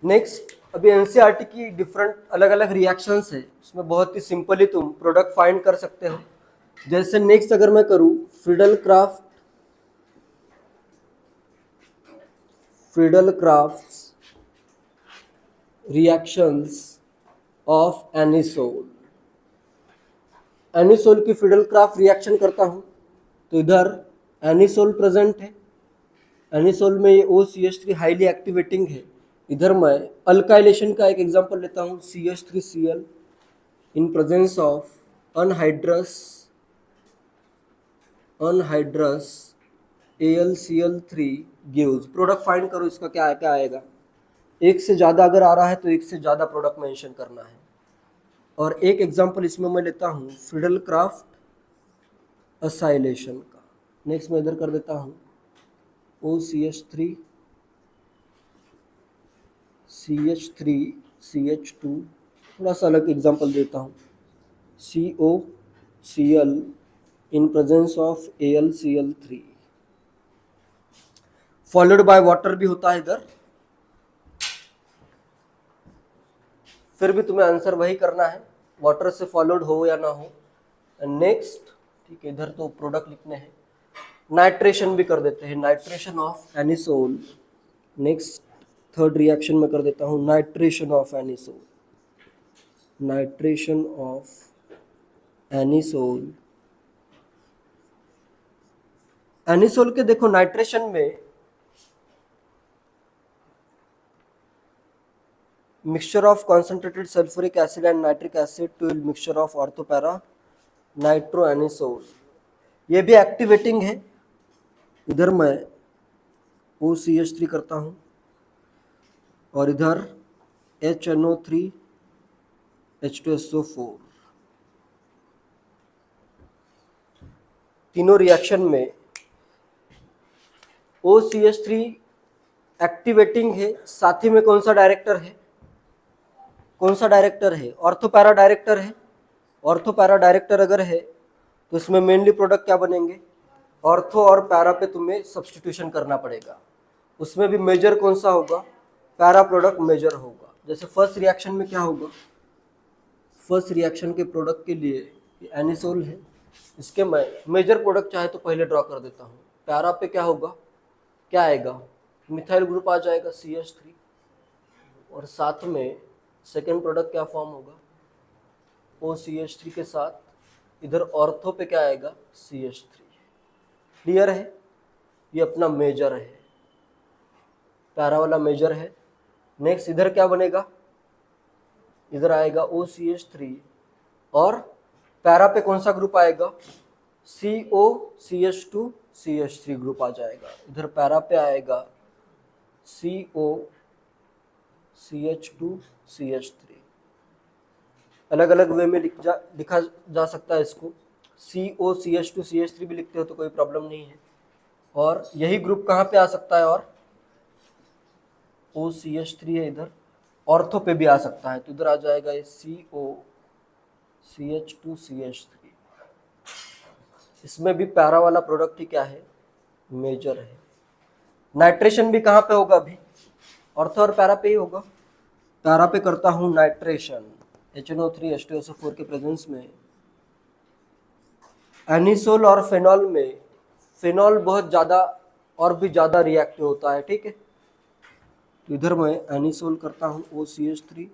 Next, अभी NCERT की different अलग अलग रिएक्शंस है, उसमें बहुत ही सिंपली तुम प्रोडक्ट फाइंड कर सकते हो। जैसे नेक्स्ट अगर मैं करूँ Friedel crafts reactions of anisole, anisole की फ्रीडल क्राफ्ट रिएक्शन करता हूँ तो इधर एनिसोल प्रेजेंट है, एनिसोल में ये OCH3 हाईली एक्टिवेटिंग है। इधर मैं अल्काइलेशन का एक एग्जांपल लेता हूँ CH3Cl in presence of anhydrous AlCl3 gives. Product find करो, इसका क्या आएगा। एक से ज़्यादा अगर आ रहा है तो एक से ज़्यादा प्रोडक्ट मेंशन करना है। और एक एग्जांपल इसमें मैं लेता हूँ फ्रीडल क्राफ्ट असाइलेशन का। नेक्स्ट मैं इधर कर देता हूँ OCH3 CH3 CH2, थोड़ा सा अलग एग्जांपल देता हूँ COCl in presence of AlCl3 followed by water भी होता है इधर। फिर भी तुम्हें आंसर वही करना है, वाटर से फॉलोड हो या ना हो। नेक्स्ट, ठीक है, इधर तो प्रोडक्ट लिखने हैं, नाइट्रेशन भी कर देते हैं, nitration of anisole. Next third reaction में कर देता हूँ nitration of anisole, nitration of anisole. Anisole के देखो नाइट्रेशन में mixture of concentrated sulphuric acid and nitric acid to mixture of ortho para nitroanisole, ये भी एक्टिवेटिंग है। इधर मैं OCH3 करता हूँ और इधर HNO3 H2SO4, तीनों रिएक्शन में OCH3 एक्टिवेटिंग है, साथ ही में कौन सा डायरेक्टर है, ऑर्थोपैरा डायरेक्टर है। ऑर्थोपैरा डायरेक्टर अगर है तो इसमें मेनली प्रोडक्ट क्या बनेंगे, ऑर्थो और पैरा पे तुम्हें सब्सटीट्यूशन करना पड़ेगा। उसमें भी मेजर कौन सा होगा, पैरा प्रोडक्ट मेजर होगा। जैसे फर्स्ट रिएक्शन में क्या होगा, फर्स्ट रिएक्शन के प्रोडक्ट के लिए एनिसोल है, इसके मैं मेजर प्रोडक्ट चाहे तो पहले ड्रॉ कर देता हूँ। पैरा पे क्या होगा, क्या आएगा, मिथाइल ग्रुप आ जाएगा CH3, और साथ में सेकेंड प्रोडक्ट क्या फॉर्म होगा, OCH3 के साथ इधर ऑर्थो पे क्या आएगा, CH3। क्लियर है, ये अपना मेजर है, पैरा वाला मेजर है। नेक्स्ट इधर क्या बनेगा, इधर आएगा OCH3 और पैरा पे कौन सा ग्रुप आएगा, COCH2 CH3 ग्रुप आ जाएगा। इधर पैरा पे आएगा COCH2 CH3। अलग अलग वे में लिखा जा सकता है इसको, COCH2 CH3 भी लिखते हो तो कोई प्रॉब्लम नहीं है। और यही ग्रुप कहाँ पे आ सकता है, और OCH3 है इधर, ऑर्थो पे भी आ सकता है, तो इधर आ जाएगा ये COCH2 CH3। इसमें भी पैरा वाला प्रोडक्ट ही क्या है, मेजर है। नाइट्रेशन भी कहाँ पे होगा, अभी ऑर्थो और पैरा पे ही होगा। पैरा पे करता हूँ नाइट्रेशन HNO3 H2SO4 के प्रेजेंस में। एनिसोल और फेनॉल में फेनॉल बहुत ज़्यादा और भी ज़्यादा रिएक्टिव होता है, ठीक है। तो इधर मैं एनिसोल करता हूँ OCH3,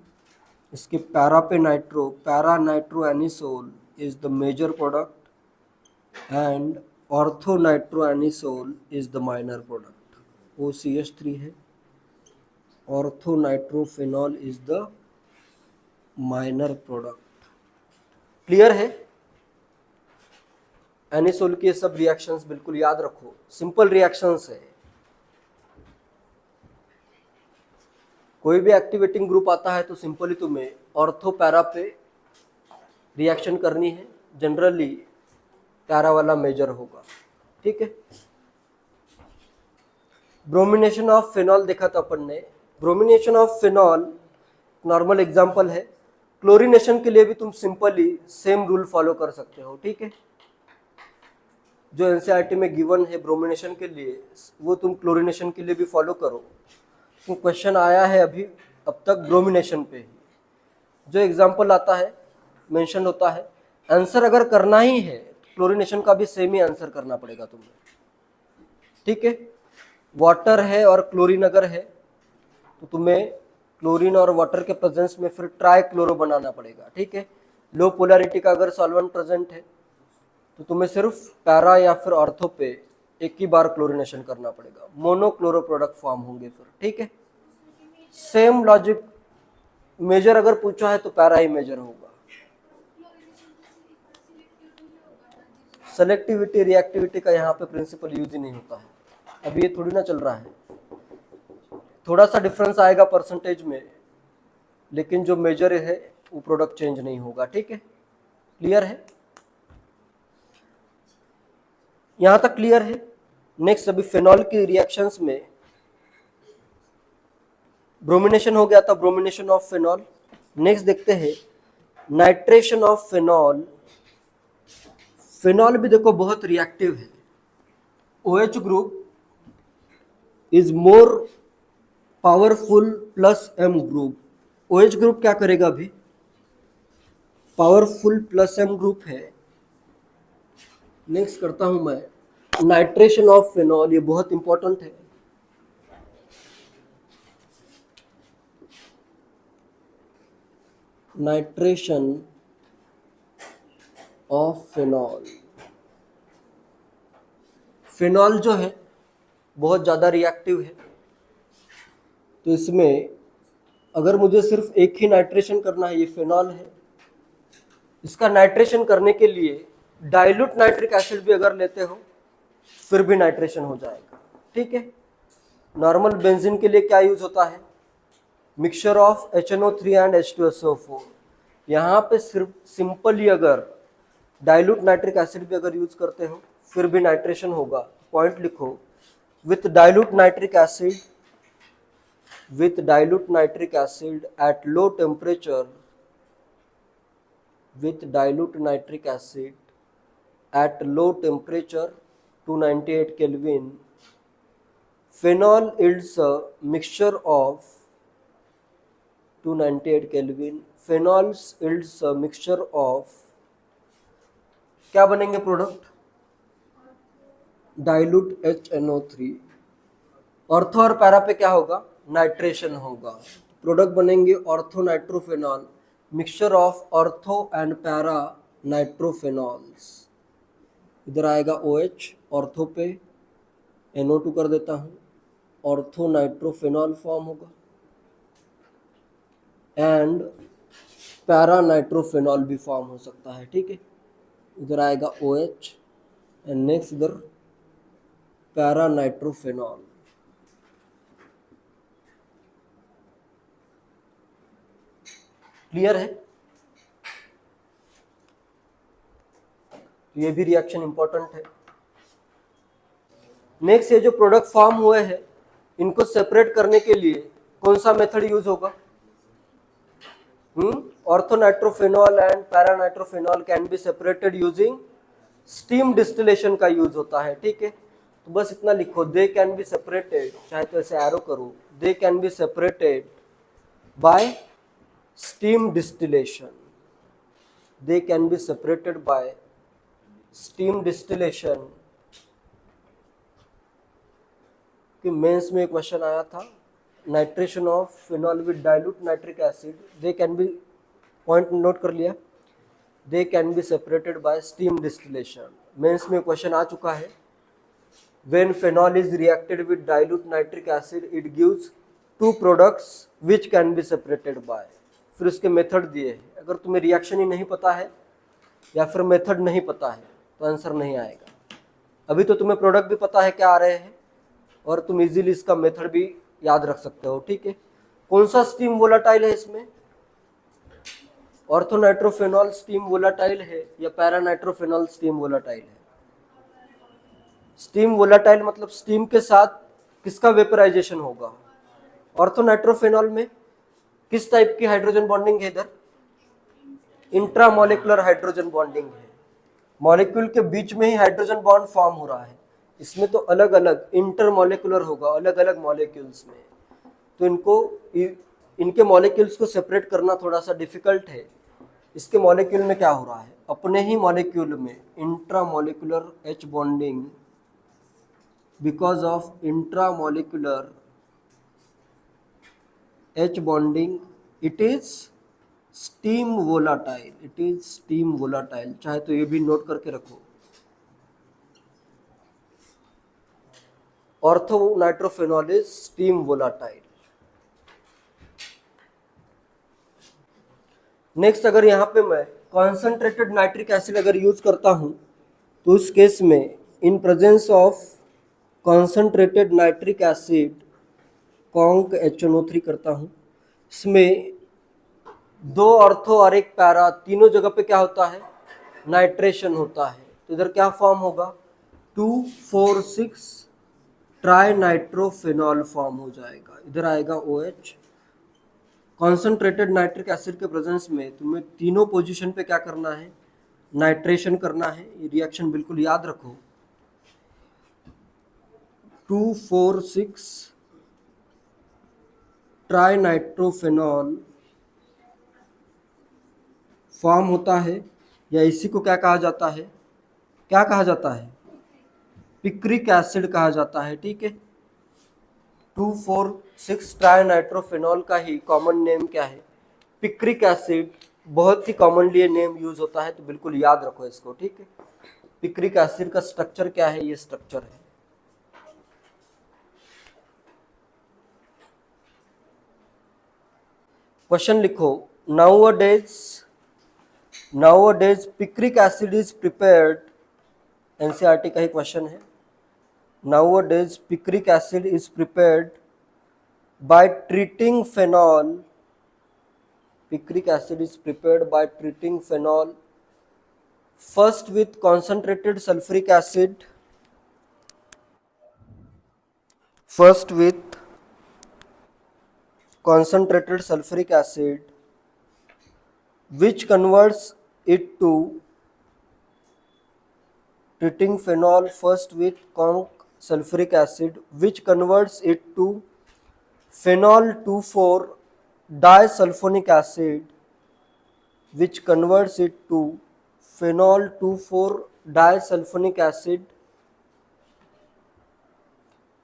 इसके पैरा पे para nitro anisole is the major product and ortho nitro anisole is the minor product. OCH3 है, ortho nitrophenol is the minor product. Clear है, एनिसोल के सब रिएक्शंस बिल्कुल याद रखो, सिंपल रिएक्शंस है। कोई भी एक्टिवेटिंग ग्रुप आता है तो सिंपली तुम्हें ऑर्थो पैरा पे रिएक्शन करनी है, जनरली पैरा वाला मेजर होगा, ठीक है। ब्रोमिनेशन ऑफ फेनॉल देखा था अपन ने। Bromination of phenol normal example है। क्लोरीनेशन के लिए भी तुम सिंपली सेम रूल फॉलो कर सकते हो, ठीक है। जो एनसीईआरटी में गिवन है ब्रोमिनेशन के लिए, वो तुम क्लोरीनेशन के लिए भी फॉलो करो। क्वेश्चन आया है अभी अब तक ब्रोमिनेशन पे ही जो एग्जाम्पल आता है मेंशन होता है। आंसर अगर करना ही है क्लोरीनेशन का भी सेम ही आंसर करना पड़ेगा तुम्हें, ठीक है। वाटर है और क्लोरीन अगर है तो तुम्हें क्लोरीन और वाटर के प्रेजेंस में फिर ट्राई क्लोरो बनाना पड़ेगा, ठीक है। लो पोलैरिटी का अगर सॉल्वेंट प्रेजेंट है तो तुम्हें सिर्फ पैरा या फिर ऑर्थो पे एक ही बार क्लोरीनेशन करना पड़ेगा, मोनो क्लोरो प्रोडक्ट फॉर्म होंगे फिर, ठीक है। सेम लॉजिक, मेजर अगर पूछा है तो पैरा ही मेजर होगा। सेलेक्टिविटी रिएक्टिविटी का यहाँ पे प्रिंसिपल यूज ही नहीं होता है, अभी ये थोड़ी ना चल रहा है। थोड़ा सा डिफरेंस आएगा परसेंटेज में, लेकिन जो मेजर है वो प्रोडक्ट चेंज नहीं होगा, ठीक है। क्लियर है, यहां तक क्लियर है। नेक्स्ट अभी फेनॉल की रिएक्शंस में ब्रोमिनेशन हो गया था, ब्रोमिनेशन ऑफ फेनॉल। नेक्स्ट देखते हैं नाइट्रेशन ऑफ फेनॉल। फेनॉल भी देखो बहुत रिएक्टिव है। OH group is more powerful plus M group. OH group क्या करेगा, अभी पावरफुल प्लस M ग्रुप है। नेक्स्ट करता हूं मैं नाइट्रेशन ऑफ फेनॉल, ये बहुत इंपॉर्टेंट है। नाइट्रेशन ऑफ फेनॉल, फेनॉल जो है बहुत ज़्यादा रिएक्टिव है, तो इसमें अगर मुझे सिर्फ एक ही नाइट्रेशन करना है, ये फेनॉल है, इसका नाइट्रेशन करने के लिए डाइल्यूट नाइट्रिक एसिड भी अगर लेते हो फिर भी नाइट्रेशन हो जाएगा, ठीक है। नॉर्मल बेंजीन के लिए क्या यूज होता है, mixture of HNO3 and H2SO4। यहाँ पे सिर्फ सिंपली अगर डाइल्यूट नाइट्रिक एसिड भी अगर यूज करते हो फिर भी नाइट्रेशन होगा। पॉइंट लिखो, with dilute nitric acid, with dilute nitric acid at low temperature, with dilute nitric acid at low temperature 298 Kelvin, phenol yields a mixture of 298 Kelvin, phenols yields a mixture of, क्या बनेंगे product, dilute HNO3। Ortho और para पे क्या होगा, nitration होगा, product बनेंगे ortho nitrophenol, mixture of ortho and para nitrophenols. इधर आएगा OH, ऑर्थो पे NO2 कर देता हूँ, ऑर्थो नाइट्रोफेनॉल फॉर्म होगा एंड पैरा नाइट्रोफेनॉल भी फॉर्म हो सकता है, ठीक है। इधर आएगा OH एंड नेक्स्ट इधर पैरा नाइट्रोफेनॉल। क्लियर है, ये भी रिएक्शन इंपॉर्टेंट है। नेक्स्ट ये जो प्रोडक्ट फॉर्म हुए हैं इनको सेपरेट करने के लिए कौन सा मेथड यूज होगा, orthonitrophenol and paranitrophenol can be separated using steam distillation का यूज होता है, ठीक है। तो बस इतना लिखो, दे कैन बी सेपरेटेड, चाहे तो ऐसे एरो करो, दे can be separated bye steam distillation, they can be separated by steam distillation। कि मेंस में एक क्वेश्चन आया था, nitration of phenol with dilute nitric acid, they can be, point नोट कर लिया, they can be separated by steam distillation. Mains में question आ चुका है, when phenol is reacted with dilute nitric acid it gives two products which can be separated by, फिर उसके method दिए हैं। अगर तुम्हें रिएक्शन ही नहीं पता है या फिर मेथड नहीं पता है तो आंसर नहीं आएगा। अभी तो तुम्हें प्रोडक्ट भी पता है क्या आ रहे हैं और तुम इजीली इसका मेथड भी याद रख सकते हो, ठीक है। कौन सा स्टीम वोलाटाइल है इसमें, ऑर्थोनाइट्रोफेनॉल स्टीम वोलाटाइल है या पैरानाइट्रोफेनॉल स्टीम वोलाटाइल है। स्टीम वोलाटाइल मतलब स्टीम के साथ किसका वेपराइजेशन होगा, ऑर्थोनाइट्रोफेनॉल में किस टाइप की हाइड्रोजन बॉन्डिंग है, इधर इंट्रामोलिकुलर हाइड्रोजन बॉन्डिंग है, मॉलिक्यूल के बीच में ही हाइड्रोजन बॉन्ड फॉर्म हो रहा है। इसमें तो अलग अलग इंटरमोलिकुलर होगा, अलग अलग मॉलिक्यूल्स में, तो इनको इनके मॉलिक्यूल्स को सेपरेट करना थोड़ा सा डिफिकल्ट है। इसके मॉलिक्यूल में क्या हो रहा है, अपने ही मॉलिक्यूल में intramolecular H bonding, because of intramolecular H bonding it is steam volatile, it is steam volatile. चाहे तो ये भी नोट करके रखो, ortho nitrophenol is steam volatile. Next, अगर यहाँ पे मैं कॉन्सेंट्रेटेड नाइट्रिक एसिड अगर यूज करता हूँ तो उस केस में in presence of concentrated nitric acid conc HNO3 करता हूँ, इसमें 2 ऑर्थो और 1 पैरा, तीनों जगह पे क्या होता है, नाइट्रेशन होता है। तो इधर क्या फॉर्म होगा, 2,4,6 ट्राई नाइट्रोफेनॉल फॉर्म हो जाएगा। इधर आएगा OH। कॉन्सेंट्रेटेड नाइट्रिक एसिड के प्रेजेंस में तुम्हें तीनों पोजीशन पे क्या करना है, नाइट्रेशन करना है। ये रिएक्शन बिल्कुल याद रखो, 2,4,6 ट्राई नाइट्रोफेनॉल फॉर्म होता है, या इसी को क्या कहा जाता है, क्या कहा जाता है, पिक्रिक एसिड कहा जाता है। ठीक है, 2,4,6 ट्राई नाइट्रोफेनॉल का ही कॉमन नेम क्या है, पिक्रिक एसिड। बहुत ही कॉमनली ये नेम यूज होता है, तो बिल्कुल याद रखो इसको। ठीक है, पिक्रिक एसिड का स्ट्रक्चर क्या है, ये स्ट्रक्चर है। क्वेश्चन लिखो, nowadays picric acid is prepared, NCERT का ही क्वेश्चन है। Nowadays picric acid is prepared by treating phenol, picric acid is prepared by treating phenol first with concentrated sulfuric acid, first with concentrated sulfuric acid, which converts it to treating phenol first with conc sulfuric acid, which converts it to phenol 2,4 disulfonic acid, which converts it to phenol 2,4 disulfonic acid,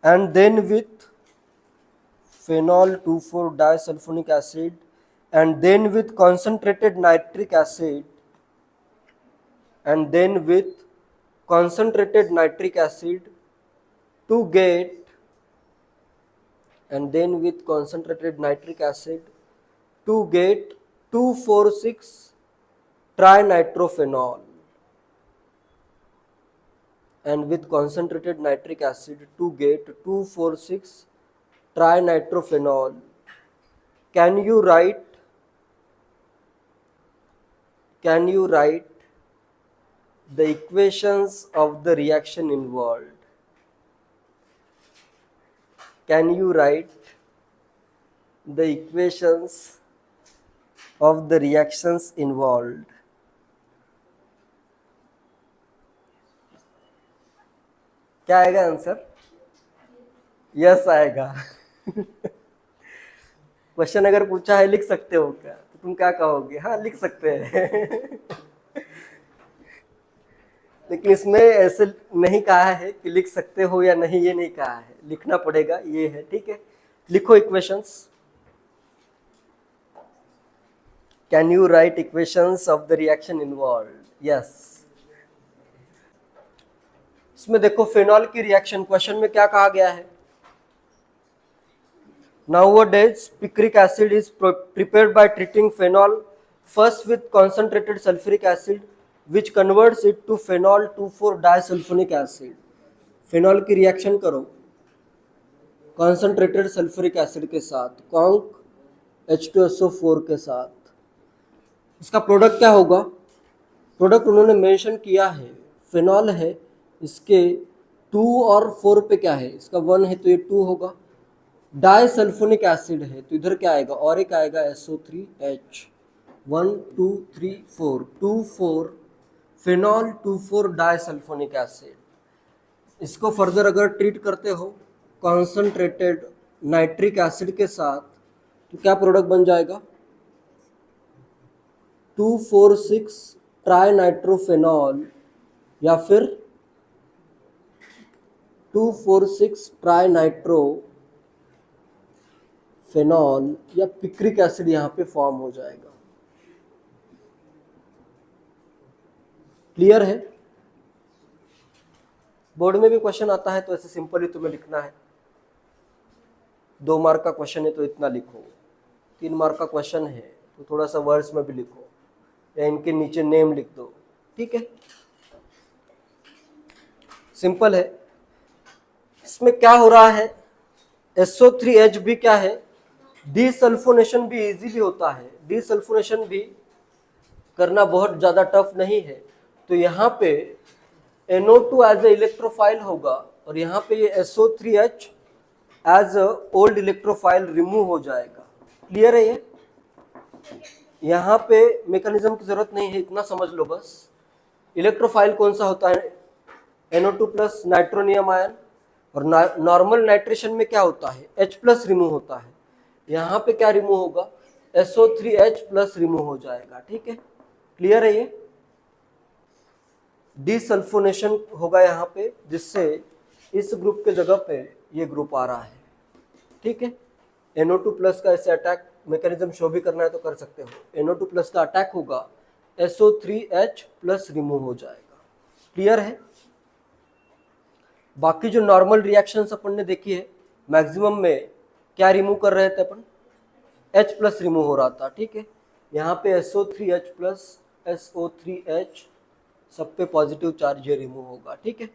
and then with phenol 2,4 disulfonic acid, and then with concentrated nitric acid, and then with concentrated nitric acid to get, and then with concentrated nitric acid to get 2,4,6 trinitrophenol, and with concentrated nitric acid to get 2,4,6 trinitrophenol. Can you write the equations of the reaction involved? Can you write the equations of the reactions involved? क्या आएगा answer? Yes आएगा। Question अगर पूछा है लिख सकते हो क्या, तो तुम क्या कहोगे, हाँ लिख सकते हैं। लेकिन इसमें ऐसे नहीं कहा है कि लिख सकते हो या नहीं, ये नहीं कहा है, लिखना पड़ेगा, ये है। ठीक है, लिखो equations. Can you right equations of the reaction involve? Yes. इसमें देखो फेनॉल की रिएक्शन, क्वेश्चन में क्या कहा गया है, nowadays picric acid is prepared by treating phenol first with concentrated sulfuric acid which converts it to phenol 2,4 disulfonic acid। Phenol की reaction करो कॉन्सेंट्रेटेड सल्फ्यूरिक एसिड के साथ, कॉन्क H2SO4 के साथ। इसका प्रोडक्ट क्या होगा, प्रोडक्ट उन्होंने मेंशन किया है, फेनॉल है, इसके 2 और 4 पे क्या है, इसका 1 है तो ये 2 होगा। डाइसल्फोनिक एसिड है तो इधर क्या आएगा, और एक आएगा SO3H, 1 2 3 4, 2,4 फेनॉल 2,4 डाइसल्फोनिक एसिड। इसको फर्दर अगर ट्रीट करते हो कॉन्सेंट्रेटेड नाइट्रिक एसिड के साथ, तो क्या प्रोडक्ट बन जाएगा, 2,4,6 ट्राई नाइट्रोफेनॉल या फिर 2,4,6 ट्राई नाइट्रोफेनॉल या पिक्रिक एसिड यहाँ पे फॉर्म हो जाएगा। क्लियर है? बोर्ड में भी क्वेश्चन आता है तो ऐसे सिंपल ही तुम्हें लिखना है। 2 मार्क का क्वेश्चन है तो इतना लिखो, 3 मार्क का क्वेश्चन है तो थोड़ा सा वर्ड्स में भी लिखो या इनके नीचे नेम लिख दो, ठीक है, सिंपल है। इसमें क्या हो रहा है, SO3H भी क्या है, डीसल्फोनेशन भी इजीली होता है, डीसल्फोनेशन भी करना बहुत ज्यादा टफ नहीं है। तो यहाँ पे NO2 एज ए इलेक्ट्रोफाइल होगा और यहाँ पे ये SO3H as a old electrophile remove हो जाएगा। क्लियर है ये? यहाँ पे मैकेनिज्म की जरूरत नहीं है, इतना समझ लो बस। इलेक्ट्रोफाइल कौन सा होता है, NO2 प्लस नाइट्रोनियम आयन, और नॉर्मल नाइट्रेशन में क्या होता है, H प्लस रिमूव होता है। यहाँ पे क्या रिमूव होगा, SO3H प्लस रिमूव हो जाएगा, ठीक है। क्लियर है ये? डीसल्फोनेशन होगा यहाँ पे, जिससे इस ग्रुप के जगह पे ये ग्रुप आ रहा है, ठीक है। NO2 प्लस का ऐसे अटैक मैकेनिज्म शो भी करना है तो कर सकते हो। NO2 प्लस का अटैक होगा, SO3H प्लस रिमूव हो जाएगा। क्लियर है? बाकी जो नॉर्मल रिएक्शंस अपन ने देखी है, मैक्सिमम में क्या रिमूव कर रहे थे अपन, H प्लस रिमूव हो रहा था, ठीक है। यहाँ पे SO3H प्लस SO3H सब पे पॉजिटिव चार्ज ये रिमूव होगा, ठीक है।